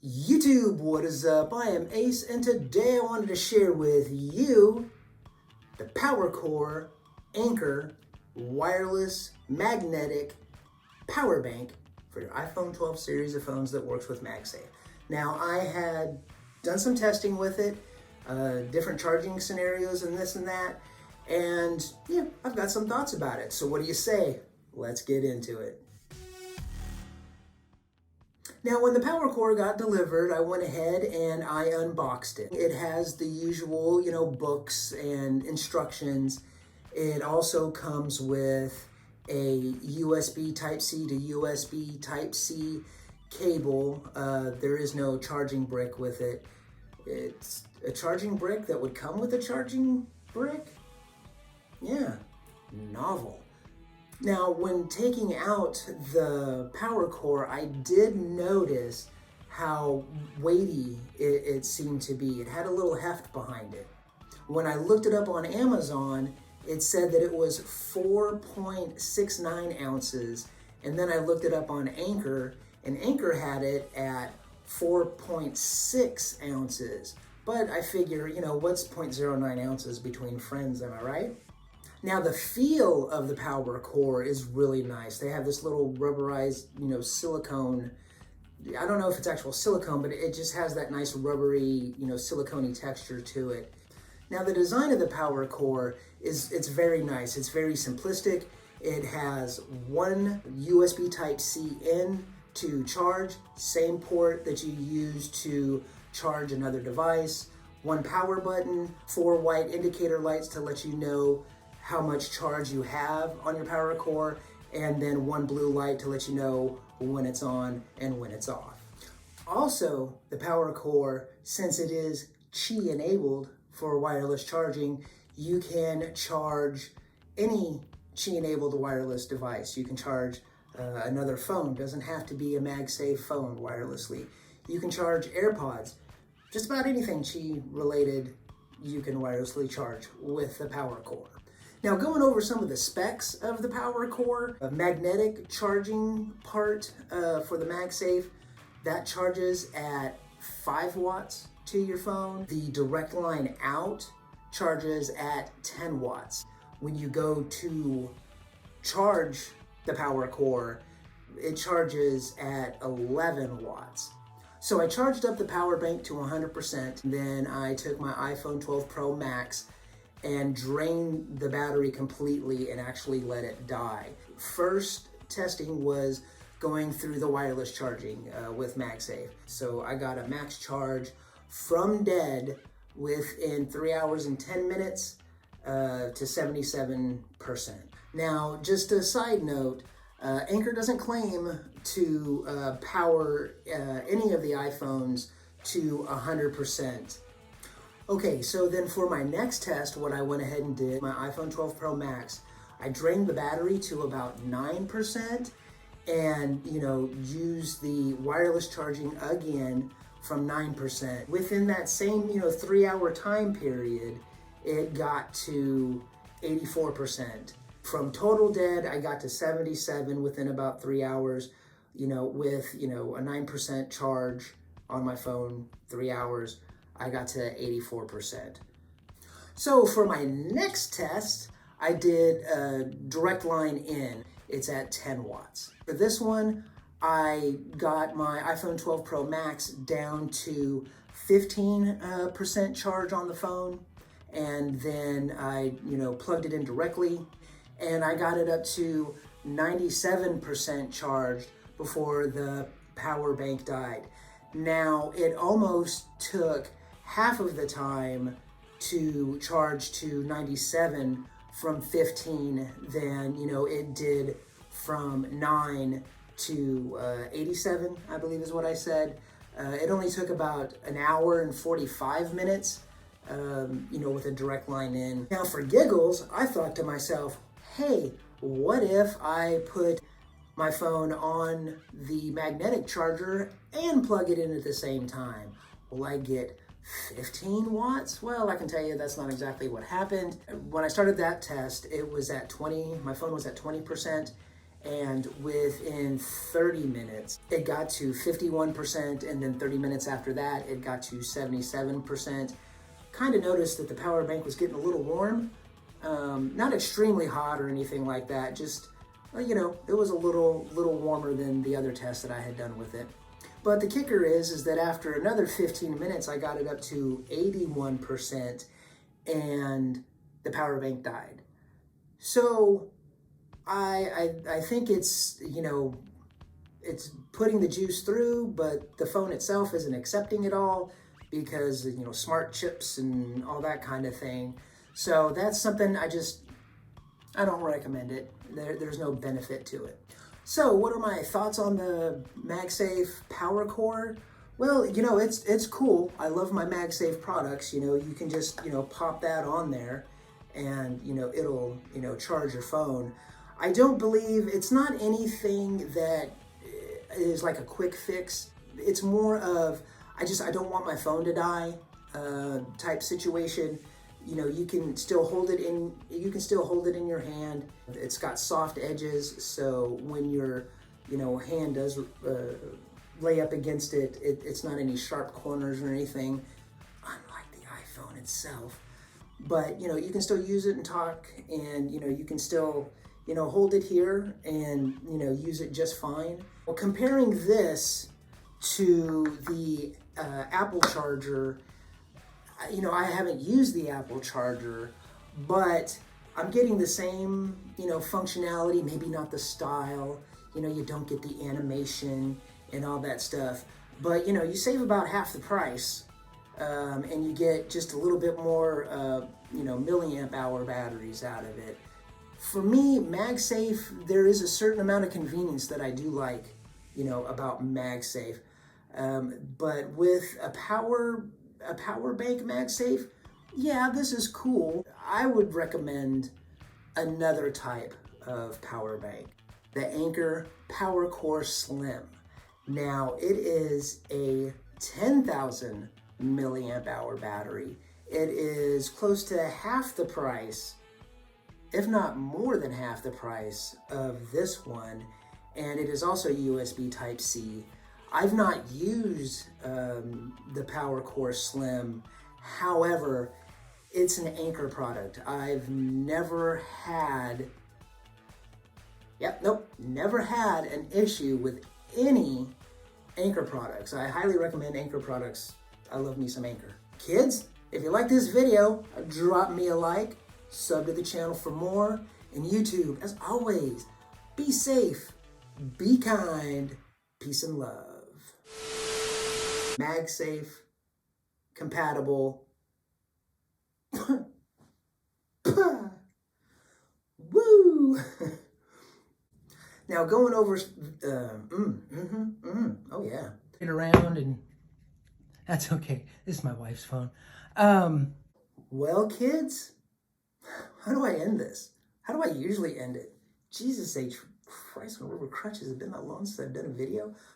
YouTube, what is up? I am Ace, and today I wanted to share with you the PowerCore Anker wireless magnetic power bank for your iPhone 12 series of phones that works with Magsafe. Now, I had done some testing with it, different charging scenarios and this and that, and yeah, I've got some thoughts about it. So what do you say? Let's get into it. Now, when the PowerCore got delivered, I went ahead and I unboxed it. It has the usual, books and instructions. It also comes with a USB Type-C to USB Type-C cable. There is no charging brick with it. It's a charging brick that would come with a charging brick? Yeah, novel. Now, when taking out the PowerCore, I did notice how weighty it seemed to be. It had a little heft behind it. When I looked it up on Amazon, it said that it was 4.69 ounces. And then I looked it up on Anker, and Anker had it at 4.6 ounces. But I figure, what's 0.09 ounces between friends, am I right? Now, the feel of the PowerCore is really nice. They have this little rubberized, silicone. I don't know if it's actual silicone, but it just has that nice rubbery, silicone-y texture to it. Now, the design of the PowerCore it's very nice. It's very simplistic. It has one USB Type-C in to charge, same port that you use to charge another device, one power button, 4 white indicator lights to let you know how much charge you have on your PowerCore, and then one blue light to let you know when it's on and when it's off. Also, the PowerCore, since it is Qi enabled for wireless charging, you can charge any Qi enabled wireless device. You can charge another phone. Doesn't have to be a Magsafe phone wirelessly. You can charge AirPods. Just about anything Qi related you can wirelessly charge with the PowerCore. Now, going over some of the specs of the PowerCore, a magnetic charging part for the Magsafe, that charges at 5 watts to your phone. The direct line out charges at 10 watts. When you go to charge the PowerCore, it charges at 11 watts. So I charged up the power bank to 100%. Then I took my iPhone 12 Pro Max and drained the battery completely and actually let it die. First testing was going through the wireless charging with Magsafe. So I got a max charge from dead within 3 hours and 10 minutes to 77%. Now, just a side note, Anker doesn't claim to power any of the iPhones to 100%. Okay, so then for my next test, what I went ahead and did, my iPhone 12 Pro Max, I drained the battery to about 9% and, used the wireless charging again from 9%. Within that same, 3-hour time period, it got to 84%. From total dead, I got to 77 within about 3 hours, with, a 9% charge on my phone, 3 hours. I got to 84%. So for my next test, I did a direct line in. It's at 10 watts. For this one, I got my iPhone 12 Pro Max down to 15% charge on the phone. And then I, plugged it in directly. And I got it up to 97% charged before the power bank died. Now, it almost took half of the time to charge to 97 from 15 than, it did from 9 to 87, I believe is what I said. It only took about an hour and 45 minutes, with a direct line in. Now, for giggles, I thought to myself, hey, what if I put my phone on the magnetic charger and plug it in at the same time? Will I get 15 watts? Well, I can tell you that's not exactly what happened. When I started that test, it was at 20, my phone was at 20%, And within 30 minutes, it got to 51%, and then 30 minutes after that, it got to 77%. Kind of noticed that the power bank was getting a little warm. Not extremely hot or anything like that, just, you know, it was a little warmer than the other tests that I had done with it. But the kicker is that after another 15 minutes, I got it up to 81%, and the power bank died. So I think it's, you know, it's putting the juice through, but the phone itself isn't accepting it all because, you know, smart chips and all that kind of thing. So that's something I don't recommend it. There's no benefit to it. So what are my thoughts on the Magsafe PowerCore? Well, you know, it's cool. I love my Magsafe products. You know, you can just, you know, pop that on there and, you know, it'll, you know, charge your phone. I don't believe, it's not anything that is like a quick fix. It's more of, I don't want my phone to die type situation. You know, you can still hold it in your hand. It's got soft edges, so when your, you know, hand does lay up against it, it's not any sharp corners or anything, unlike the iPhone itself. But, you know, you can still use it and talk, and, you know, you can still, you know, hold it here and, you know, use it just fine. Well, comparing this to the Apple charger, you know, I haven't used the Apple charger, but I'm getting the same, you know, functionality, maybe not the style. You know, you don't get the animation and all that stuff, but, you know, you save about half the price, and you get just a little bit more, you know, milliamp hour batteries out of it. For me, Magsafe, there is a certain amount of convenience that I do like, you know, about Magsafe. But with a power bank Magsafe, yeah, this is cool. I would recommend another type of power bank, the Anker PowerCore Slim. Now, it is a 10,000 milliamp hour battery. It is close to half the price, if not more than half the price of this one, and it is also USB Type-C. I've not used the PowerCore Slim. However, it's an Anker product. I've never had, never had an issue with any Anker products. I highly recommend Anker products. I love me some Anker. Kids, if you like this video, drop me a like, sub to the channel for more, and YouTube, as always, be safe, be kind, peace and love. Magsafe, compatible. Woo! Now going over, oh yeah. Get around and, that's okay. This is my wife's phone. Well, kids, how do I end this? How do I usually end it? Jesus H. Christ, my rubber crutches have been that long since I've done a video.